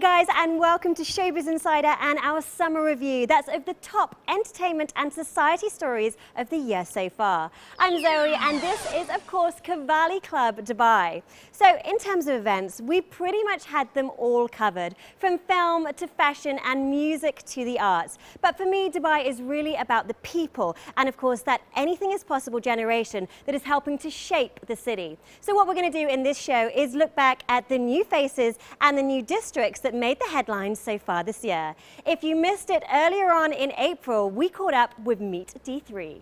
guys, and welcome to Showbiz Insider and our summer review. That's of the top entertainment and society stories of the year so far. I'm Zoe, and this is, of course, Cavalli Club Dubai. So in terms of events, we pretty much had them all covered, from film to fashion and music to the arts. But for me, Dubai is really about the people and, of course, that anything is possible generation that is helping to shape the city. So what we're going to do in this show is look back at the new faces and the new districts that made the headlines so far this year. If you missed it earlier on in April, we caught up with Meet D3.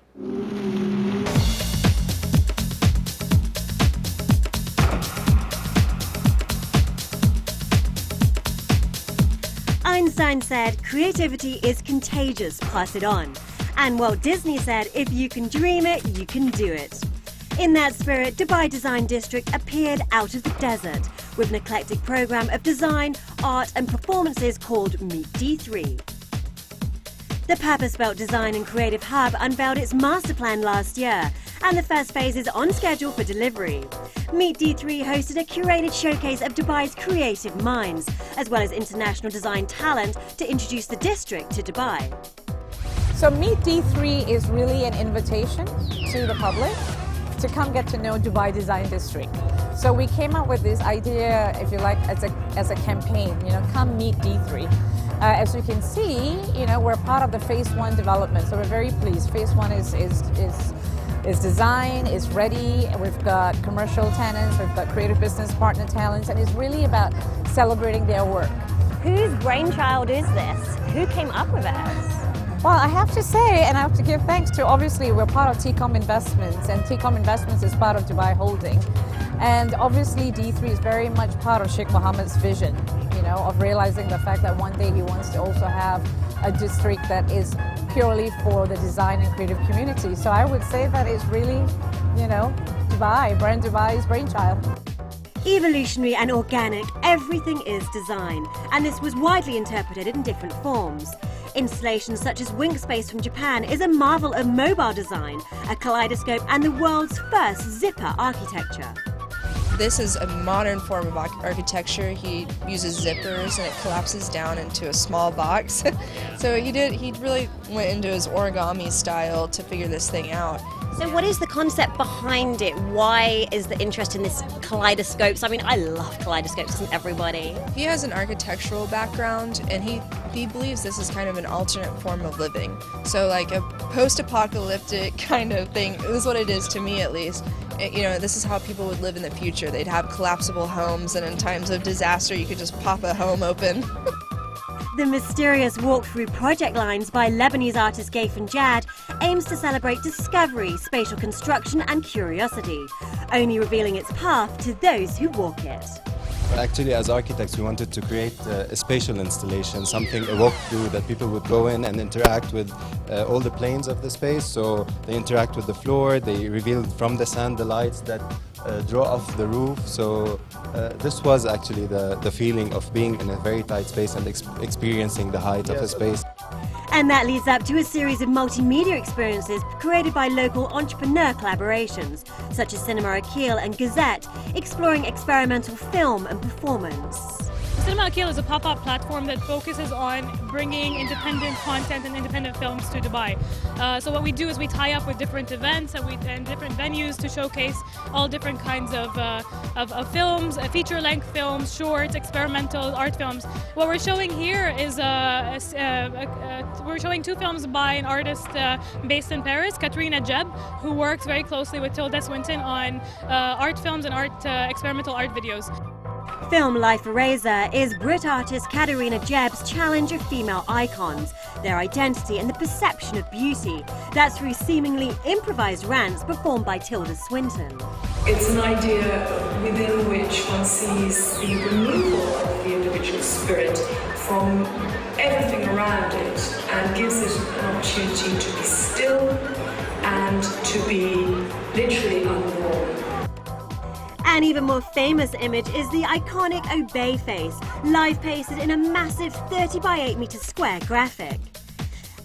Einstein said, "Creativity is contagious, pass it on." And Walt Disney said, "If you can dream it, you can do it." In that spirit, Dubai Design District appeared out of the desert with an eclectic program of design, art and performances called Meet D3. The purpose-built design and creative hub unveiled its master plan last year, and the first phase is on schedule for delivery. Meet D3 hosted a curated showcase of Dubai's creative minds, as well as international design talent to introduce the district to Dubai. So Meet D3 is really an invitation to the public to come get to know Dubai Design District. So we came up with this idea, if you like, as a campaign, come meet D3. As you can see, we're part of the Phase 1 development, so we're very pleased. Phase 1 is design, is ready. We've got commercial tenants, we've got creative business partner talents, and it's really about celebrating their work. Whose brainchild is this? Who came up with it? Well, I have to say, and I have to give thanks to, obviously, we're part of TCOM Investments, and TCOM Investments is part of Dubai Holding. And obviously, D3 is very much part of Sheikh Mohammed's vision, of realizing the fact that one day he wants to also have a district that is purely for the design and creative community. So I would say that it's really, Dubai, Brand Dubai's brainchild. Evolutionary and organic, everything is design, and this was widely interpreted in different forms. Installations such as Wink Space from Japan is a marvel of mobile design, a kaleidoscope and the world's first zipper architecture. This is a modern form of architecture. He uses zippers and it collapses down into a small box. So he really went into his origami style to figure this thing out. So what is the concept behind it? Why is the interest in this kaleidoscopes? I mean, I love kaleidoscopes, doesn't everybody? He has an architectural background, and he believes this is kind of an alternate form of living. So like a post-apocalyptic kind of thing. This is what it is to me, at least. This is how people would live in the future. They'd have collapsible homes, and in times of disaster, you could just pop a home open. The mysterious walk-through project lines by Lebanese artist Gafen Jad aims to celebrate discovery, spatial construction and curiosity, only revealing its path to those who walk it. Actually, as architects, we wanted to create a spatial installation, a walk-through that people would go in and interact with all the planes of the space. So they interact with the floor, they reveal from the sand the lights that draw off the roof. So this was actually the feeling of being in a very tight space and experiencing the height of a space. And that leads up to a series of multimedia experiences created by local entrepreneur collaborations, such as Cinema Akil and Gazette, exploring experimental film and performance. Cinema Akil is a pop-up platform that focuses on bringing independent content and independent films to Dubai. So what we do is we tie up with different events and different venues to showcase all different kinds of films, feature-length films, shorts, experimental art films. What we're showing here is we're showing two films by an artist based in Paris, Katrina Jeb, who works very closely with Tilda Swinton on art films and experimental art videos. Film Life Eraser is Brit artist Katerina Jeb's challenge of female icons, their identity and the perception of beauty. That's through seemingly improvised rants performed by Tilda Swinton. It's an idea within which one sees the removal of the individual spirit from everything around it and gives it an opportunity to be still and to be literally unborn. An even more famous image is the iconic Obey face, live pasted in a massive 30 by 8 meter square graphic.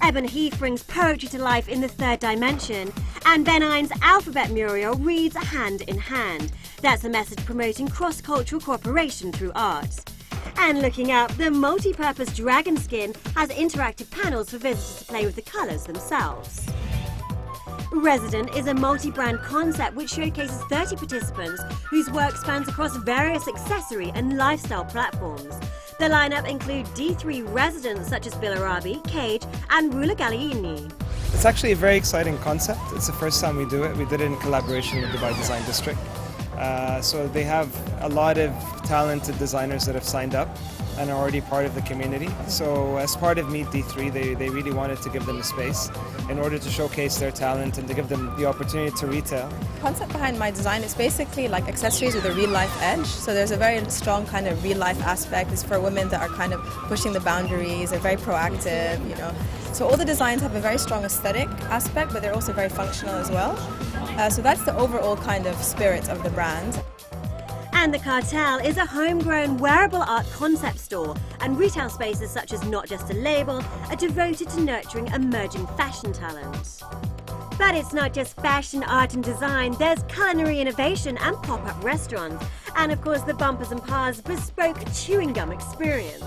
Eben Heath brings poetry to life in the third dimension, and Ben Ine's alphabet mural reads hand in hand. That's a message promoting cross-cultural cooperation through art. And looking up, the multi-purpose dragon skin has interactive panels for visitors to play with the colours themselves. Resident is a multi-brand concept which showcases 30 participants whose work spans across various accessory and lifestyle platforms. The lineup include D3 residents such as Bilarabi, Cage and Rula Galliini. It's actually a very exciting concept. It's the first time we do it. We did it in collaboration with Dubai Design District. So they have a lot of talented designers that have signed up and are already part of the community. So as part of Meet D3, they really wanted to give them a space in order to showcase their talent and to give them the opportunity to retail. The concept behind my design is basically like accessories with a real-life edge. So there's a very strong kind of real-life aspect. It's for women that are kind of pushing the boundaries, they're very proactive, you know. So all the designs have a very strong aesthetic aspect, but they're also very functional as well. So that's the overall kind of spirit of the brand. And the Cartel is a homegrown wearable art concept store, and retail spaces such as Not Just a Label are devoted to nurturing emerging fashion talent. But it's not just fashion, art and design, there's culinary innovation and pop-up restaurants. And of course the Bumpers and Pa's bespoke chewing gum experience.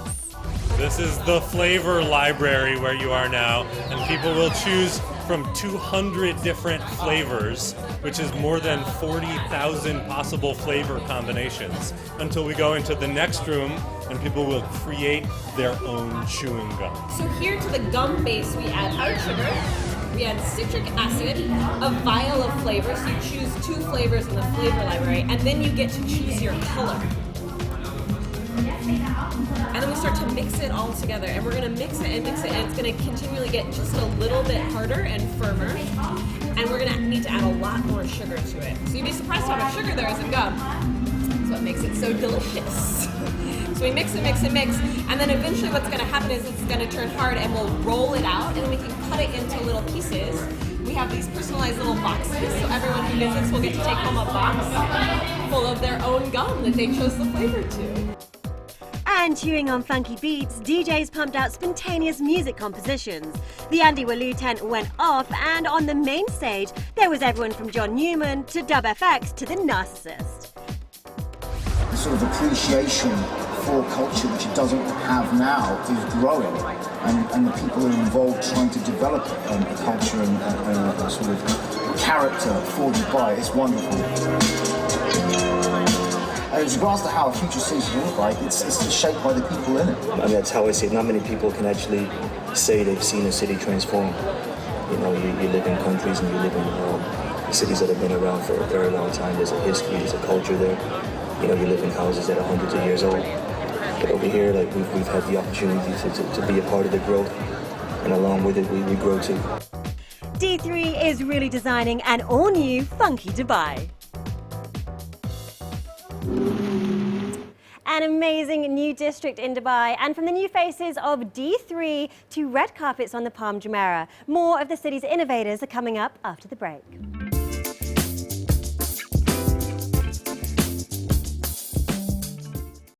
This is the flavor library where you are now, and people will choose from 200 different flavors, which is more than 40,000 possible flavor combinations, until we go into the next room and people will create their own chewing gum. So here to the gum base we add hard sugar, we add citric acid, a vial of flavors, so you choose 2 flavors in the flavor library, and then you get to choose your color. And then we start to mix it all together, and we're going to mix it, and it's going to continually get just a little bit harder and firmer, and we're going to need to add a lot more sugar to it. So you'd be surprised how much sugar there is in gum. That's what makes it so delicious. So we mix and mix and mix, and then eventually what's going to happen is it's going to turn hard, and we'll roll it out, and then we can cut it into little pieces. We have these personalized little boxes, so everyone who visits will get to take home a box full of their own gum that they chose the flavor to. And chewing on funky beats, DJs pumped out spontaneous music compositions. The Andy Walu tent went off, and on the main stage, there was everyone from John Newman to Dub FX to the Narcissist. The sort of appreciation for culture, which it doesn't have now, is growing, and the people who are involved trying to develop a culture and a sort of character for Dubai is wonderful. As regards to how a future city should look like, it's shaped by the people in it. I mean, that's how I see it. Not many people can actually say they've seen a city transform. You know, you live in countries and you live in cities that have been around for a very long time. There's a history, there's a culture there. You know, you live in houses that are hundreds of years old. But over here, like, we've had the opportunity to be a part of the growth, and along with it, we grow too. D3 is really designing an all-new funky Dubai. An amazing new district in Dubai, and from the new faces of D3 to red carpets on the Palm Jumeirah, more of the city's innovators are coming up after the break.